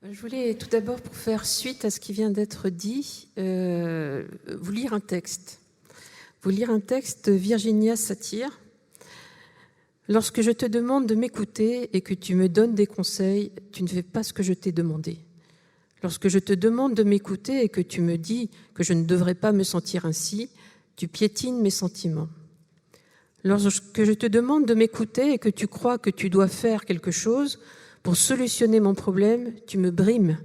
Je voulais tout d'abord, pour faire suite à ce qui vient d'être dit, vous lire un texte. Vous lire un texte de Virginia Satir. Lorsque je te demande de m'écouter et que tu me donnes des conseils, tu ne fais pas ce que je t'ai demandé. Lorsque je te demande de m'écouter et que tu me dis que je ne devrais pas me sentir ainsi, tu piétines mes sentiments. Lorsque je te demande de m'écouter et que tu crois que tu dois faire quelque chose pour solutionner mon problème, tu me brimes.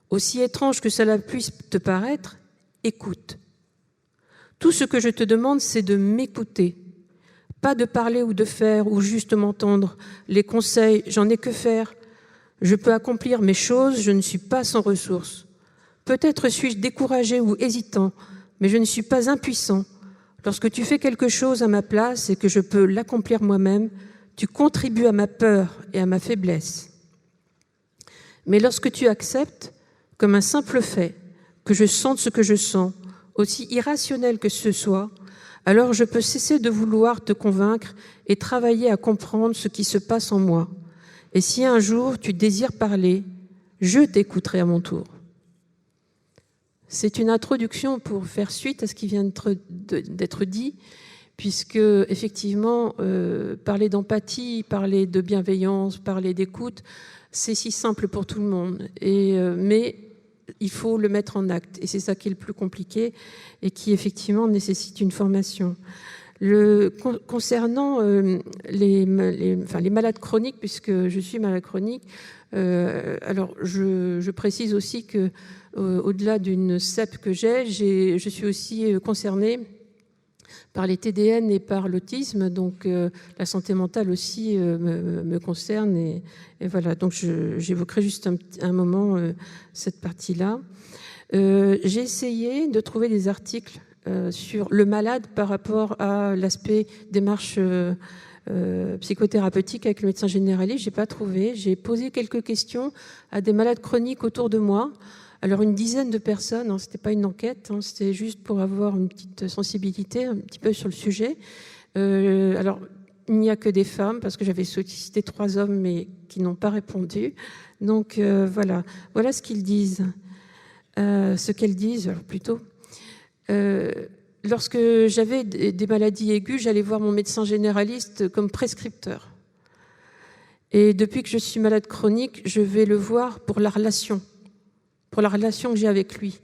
Aussi étrange que cela puisse te paraître, écoute. Tout ce que je te demande, c'est de m'écouter. Pas de parler ou de faire ou juste m'entendre. Les conseils, j'en ai que faire. Je peux accomplir mes choses, je ne suis pas sans ressources. Peut-être suis-je découragé ou hésitant, mais je ne suis pas impuissant. Lorsque tu fais quelque chose à ma place et que je peux l'accomplir moi-même, tu contribues à ma peur et à ma faiblesse. Mais lorsque tu acceptes, comme un simple fait, que je sente ce que je sens, aussi irrationnel que ce soit, alors je peux cesser de vouloir te convaincre et travailler à comprendre ce qui se passe en moi. Et si un jour tu désires parler, je t'écouterai à mon tour. C'est une introduction pour faire suite à ce qui vient d'être dit, puisque effectivement, parler d'empathie, parler de bienveillance, parler d'écoute, c'est si simple pour tout le monde. Mais il faut le mettre en acte, et c'est ça qui est le plus compliqué et qui effectivement nécessite une formation. Concernant les malades chroniques, puisque je suis malade chronique, alors je précise aussi que au-delà d'une CEP que je suis aussi concernée par les TDN et par l'autisme, donc la santé mentale aussi me concerne, et voilà, donc j'évoquerai juste un moment cette partie-là. J'ai essayé de trouver des articles sur le malade par rapport à l'aspect démarche psychothérapeutique avec le médecin généraliste. J'ai pas trouvé. J'ai posé quelques questions à des malades chroniques autour de moi. Alors une dizaine de personnes, hein, c'était pas une enquête, hein, c'était juste pour avoir une petite sensibilité un petit peu sur le sujet. Alors il n'y a que des femmes parce que j'avais sollicité 3 hommes mais qui n'ont pas répondu. Donc voilà ce qu'ils disent, ce qu'elles disent alors plutôt. Lorsque j'avais des maladies aiguës, j'allais voir mon médecin généraliste comme prescripteur. Et depuis que je suis malade chronique, je vais le voir pour la relation que j'ai avec lui.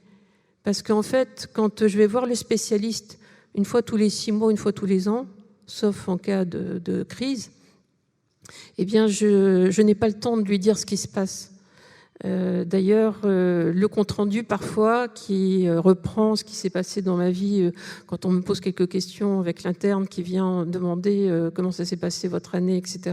Parce qu'en fait, quand je vais voir le spécialiste une fois tous les 6 mois, une fois tous les ans, sauf en cas de crise, eh bien, je n'ai pas le temps de lui dire ce qui se passe. D'ailleurs, le compte-rendu parfois qui reprend ce qui s'est passé dans ma vie, quand on me pose quelques questions avec l'interne qui vient demander comment ça s'est passé votre année, etc.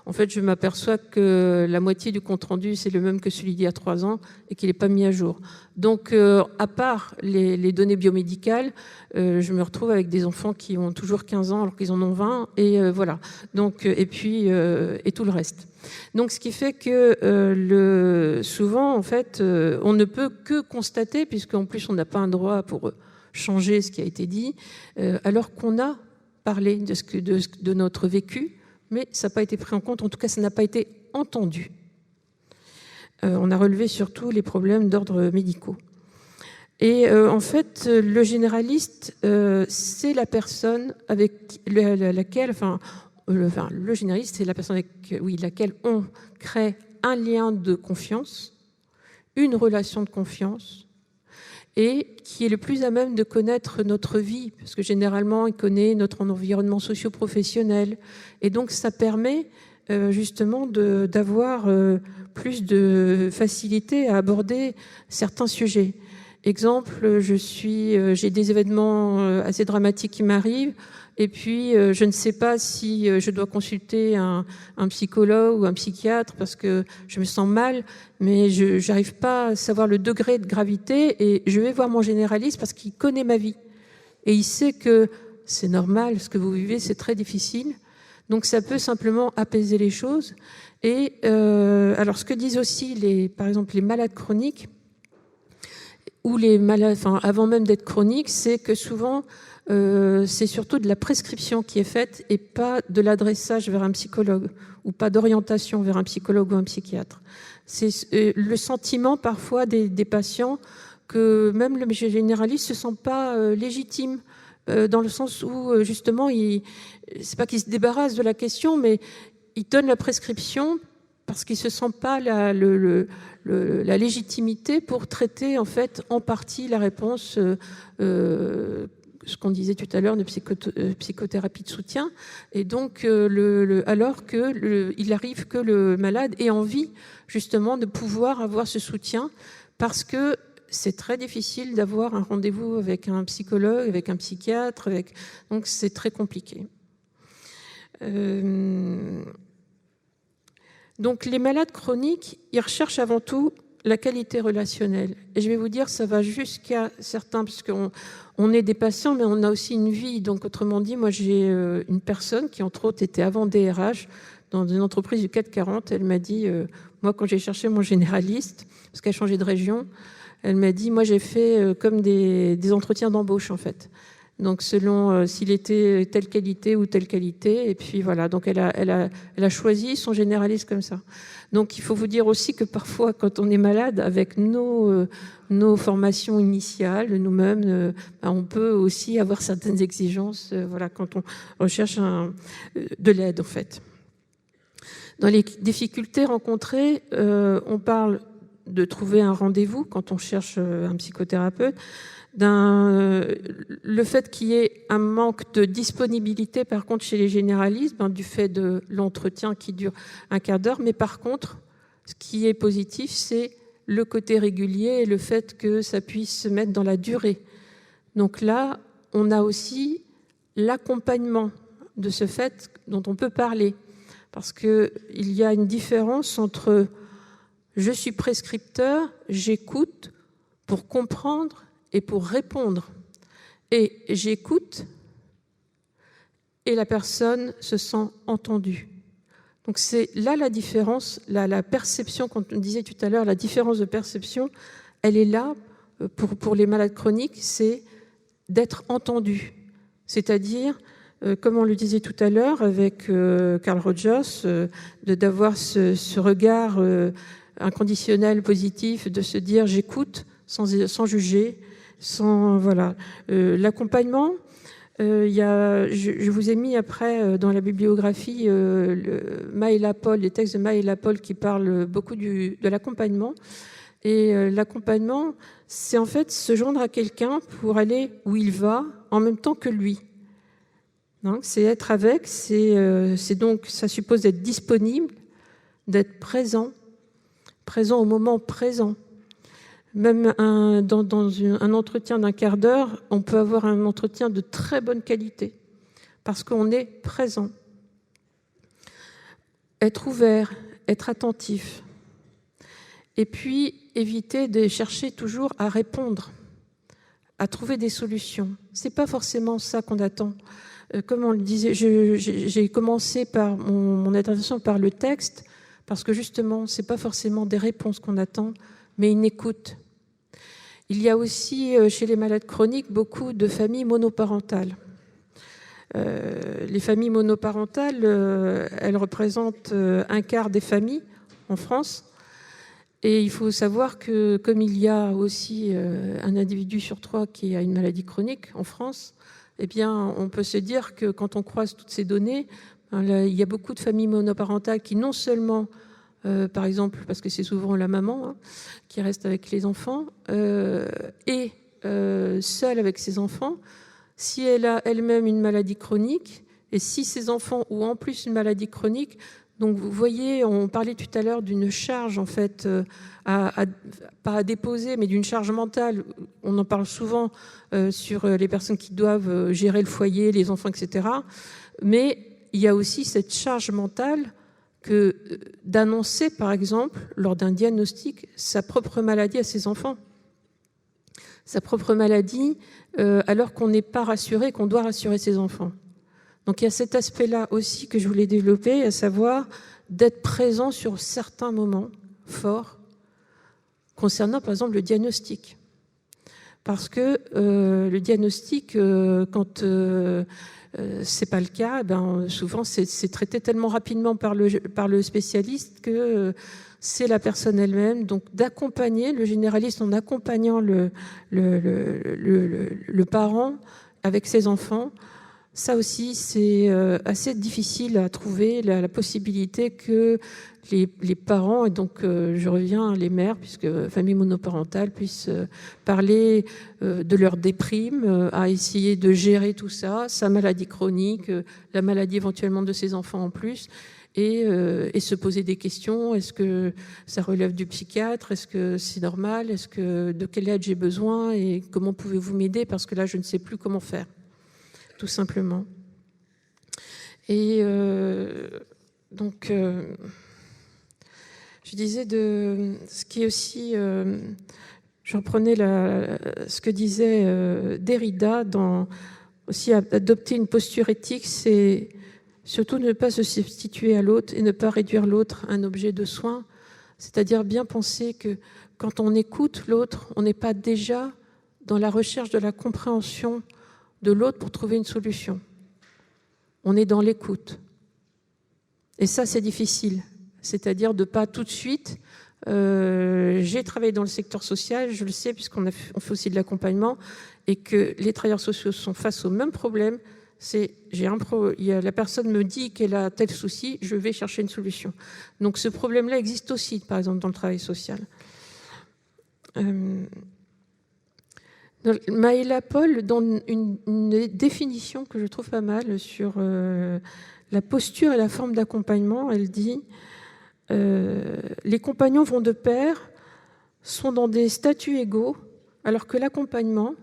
En fait, je m'aperçois que la moitié du compte-rendu, c'est le même que celui d'il y a 3 ans et qu'il n'est pas mis à jour. Donc, à part les données biomédicales, je me retrouve avec des enfants qui ont toujours 15 ans alors qu'ils en ont 20, et voilà. Donc, et puis, et tout le reste. Donc, ce qui fait que souvent, en fait, on ne peut que constater, puisqu'en plus, on n'a pas un droit pour changer ce qui a été dit, alors qu'on a parlé de notre vécu, mais ça n'a pas été pris en compte, en tout cas, ça n'a pas été entendu. On a relevé surtout les problèmes d'ordre médicaux. Et en fait, le généraliste, c'est la personne avec laquelle, le généraliste, c'est la personne avec laquelle on crée un lien de confiance, une relation de confiance, et qui est le plus à même de connaître notre vie, parce que généralement, il connaît notre environnement socio-professionnel. Et donc, ça permet justement d'avoir plus de facilité à aborder certains sujets. Exemple, j'ai des événements assez dramatiques qui m'arrivent, et puis je ne sais pas si je dois consulter un psychologue ou un psychiatre parce que je me sens mal, mais je n'arrive pas à savoir le degré de gravité, et je vais voir mon généraliste parce qu'il connaît ma vie. Et il sait que c'est normal, ce que vous vivez, c'est très difficile. Donc ça peut simplement apaiser les choses. Et alors ce que disent aussi par exemple les malades chroniques, ou les malades, avant même d'être chroniques, c'est que souvent c'est surtout de la prescription qui est faite et pas de l'adressage vers un psychologue ou pas d'orientation vers un psychologue ou un psychiatre. C'est le sentiment parfois des patients que même le généraliste ne se sent pas légitime, dans le sens où justement, c'est pas qu'il se débarrasse de la question, mais il donne la prescription parce qu'il ne se sent pas la légitimité pour traiter en fait en partie la réponse, ce qu'on disait tout à l'heure, de psychothérapie de soutien. Et donc, alors qu'il arrive que le malade ait envie justement de pouvoir avoir ce soutien, parce que c'est très difficile d'avoir un rendez-vous avec un psychologue, avec un psychiatre, donc c'est très compliqué. Donc les malades chroniques, ils recherchent avant tout la qualité relationnelle. Et je vais vous dire, ça va jusqu'à certains, parce qu'on est des patients, mais on a aussi une vie. Donc autrement dit, moi j'ai une personne qui entre autres était avant DRH dans une entreprise du 440. Elle m'a dit, moi quand j'ai cherché mon généraliste, parce qu'elle a changé de région, elle m'a dit, moi j'ai fait comme des entretiens d'embauche en fait. Donc selon s'il était telle qualité ou telle qualité, et puis voilà, donc elle a choisi son généraliste comme ça. Donc il faut vous dire aussi que parfois quand on est malade, avec nos formations initiales, nous-mêmes, on peut aussi avoir certaines exigences, voilà, quand on recherche de l'aide en fait. Dans les difficultés rencontrées, on parle de trouver un rendez-vous quand on cherche un psychothérapeute, le fait qu'il y ait un manque de disponibilité par contre chez les généralistes, du fait de l'entretien qui dure un quart d'heure, mais par contre ce qui est positif, c'est le côté régulier et le fait que ça puisse se mettre dans la durée. Donc là, on a aussi l'accompagnement de ce fait dont on peut parler, parce qu'il y a une différence entre je suis prescripteur, j'écoute pour comprendre et pour répondre. Et j'écoute et la personne se sent entendue. Donc c'est là la différence, la perception, quand on disait tout à l'heure, la différence de perception, elle est là pour les malades chroniques, c'est d'être entendu. C'est-à-dire, comme on le disait tout à l'heure avec Carl Rogers, d'avoir ce regard inconditionnel, positif, de se dire j'écoute sans juger, voilà. L'accompagnement, je vous ai mis après dans la bibliographie Maëla Paul, les textes de Maëla Paul qui parlent beaucoup de l'accompagnement. Et l'accompagnement, c'est en fait se joindre à quelqu'un pour aller où il va en même temps que lui. C'est être avec, c'est donc, ça suppose d'être disponible, d'être présent au moment présent. Même dans un entretien d'un quart d'heure, on peut avoir un entretien de très bonne qualité parce qu'on est présent. Être ouvert, être attentif. Et puis, éviter de chercher toujours à répondre, à trouver des solutions. Ce n'est pas forcément ça qu'on attend. Comme on le disait, j'ai commencé par mon intervention par le texte parce que justement, ce n'est pas forcément des réponses qu'on attend, mais une écoute. Il y a aussi, chez les malades chroniques, beaucoup de familles monoparentales. Les familles monoparentales, elles représentent un quart des familles en France. Et il faut savoir que comme il y a aussi un individu sur 3 qui a une maladie chronique en France, eh bien, on peut se dire que quand on croise toutes ces données, il y a beaucoup de familles monoparentales qui non seulement par exemple, parce que c'est souvent la maman qui reste avec les enfants, et seule avec ses enfants, si elle a elle-même une maladie chronique, et si ses enfants ont en plus une maladie chronique, donc vous voyez, on parlait tout à l'heure d'une charge, en fait, pas à déposer, mais d'une charge mentale. On en parle souvent sur les personnes qui doivent gérer le foyer, les enfants, etc. Mais il y a aussi cette charge mentale que d'annoncer, par exemple, lors d'un diagnostic, sa propre maladie à ses enfants. Sa propre maladie, alors qu'on n'est pas rassuré, qu'on doit rassurer ses enfants. Donc il y a cet aspect-là aussi que je voulais développer, à savoir d'être présent sur certains moments forts, concernant par exemple le diagnostic. Parce que le diagnostic, quand c'est pas le cas, souvent c'est traité tellement rapidement par le spécialiste que c'est la personne elle-même. Donc d'accompagner le généraliste en accompagnant le parent avec ses enfants, ça aussi c'est assez difficile à trouver, la possibilité que les parents, et donc je reviens, les mères, puisque famille monoparentale, puissent parler de leur déprime, à essayer de gérer tout ça, sa maladie chronique, la maladie éventuellement de ses enfants en plus, et se poser des questions. Est-ce que ça relève du psychiatre? Est-ce que c'est normal? De quelle aide j'ai besoin? Et comment pouvez-vous m'aider? Parce que là, je ne sais plus comment faire, tout simplement. Et donc... je disais ce qui est aussi, je reprenais ce que disait Derrida, aussi adopter une posture éthique, c'est surtout ne pas se substituer à l'autre et ne pas réduire l'autre à un objet de soin, c'est-à-dire bien penser que quand on écoute l'autre, on n'est pas déjà dans la recherche de la compréhension de l'autre pour trouver une solution. On est dans l'écoute. Et ça, c'est difficile. C'est-à-dire de ne pas tout de suite... j'ai travaillé dans le secteur social, je le sais, puisqu'on fait aussi de l'accompagnement, et que les travailleurs sociaux sont face au même problème. La personne me dit qu'elle a tel souci, je vais chercher une solution. Donc ce problème-là existe aussi, par exemple, dans le travail social. Maëla Paul donne une définition que je trouve pas mal sur la posture et la forme d'accompagnement. Elle dit... les compagnons vont de pair, sont dans des statuts égaux, alors que l'accompagnement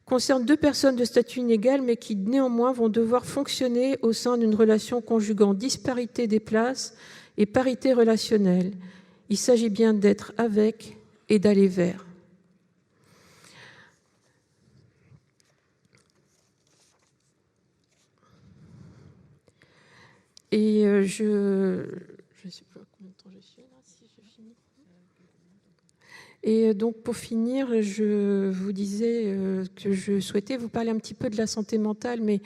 concerne deux personnes de statut inégal, mais qui néanmoins vont devoir fonctionner au sein d'une relation conjuguant disparité des places et parité relationnelle. Il s'agit bien d'être avec et d'aller vers. Et je ne sais pas combien de temps je suis là, si je finis. Et donc pour finir, je vous disais que je souhaitais vous parler un petit peu de la santé mentale, mais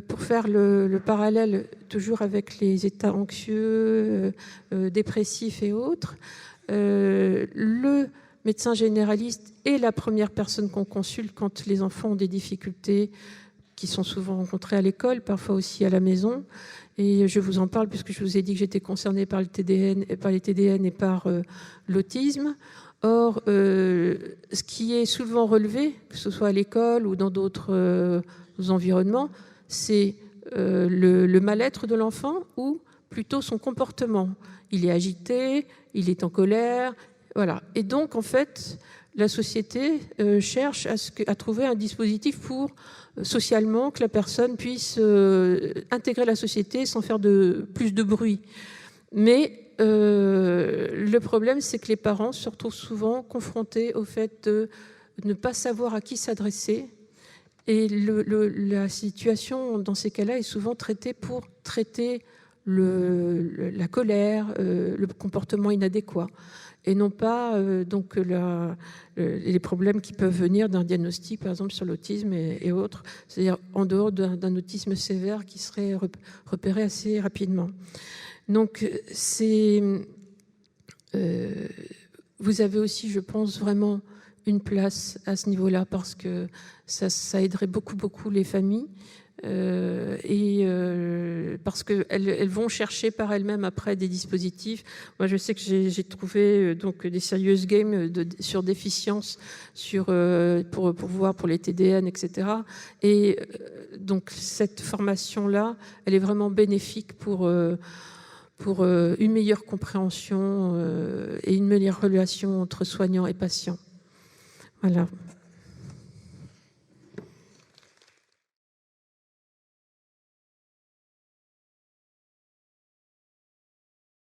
pour faire le parallèle toujours avec les états anxieux, dépressifs et autres, le médecin généraliste est la première personne qu'on consulte quand les enfants ont des difficultés qui sont souvent rencontrées à l'école, parfois aussi à la maison. Et je vous en parle puisque je vous ai dit que j'étais concernée par les TDN et par l'autisme. Or, ce qui est souvent relevé, que ce soit à l'école ou dans d'autres environnements, c'est le mal-être de l'enfant ou plutôt son comportement. Il est agité, il est en colère, voilà. Et donc, en fait, la société cherche à trouver un dispositif pour socialement que la personne puisse intégrer la société sans faire plus de bruit. Mais le problème, c'est que les parents se retrouvent souvent confrontés au fait de ne pas savoir à qui s'adresser. Et la situation, dans ces cas-là, est souvent traitée pour traiter la colère, le comportement inadéquat, et non pas donc les problèmes qui peuvent venir d'un diagnostic, par exemple sur l'autisme et autres, c'est-à-dire en dehors d'un autisme sévère qui serait repéré assez rapidement. Donc vous avez aussi, je pense, vraiment une place à ce niveau-là, parce que ça aiderait beaucoup les familles. Parce qu'elles vont chercher par elles-mêmes après des dispositifs. Moi, je sais que j'ai trouvé donc des serious games sur déficience, pour voir pour les TDN, etc. Et donc cette formation-là, elle est vraiment bénéfique pour une meilleure compréhension et une meilleure relation entre soignants et patients. Voilà.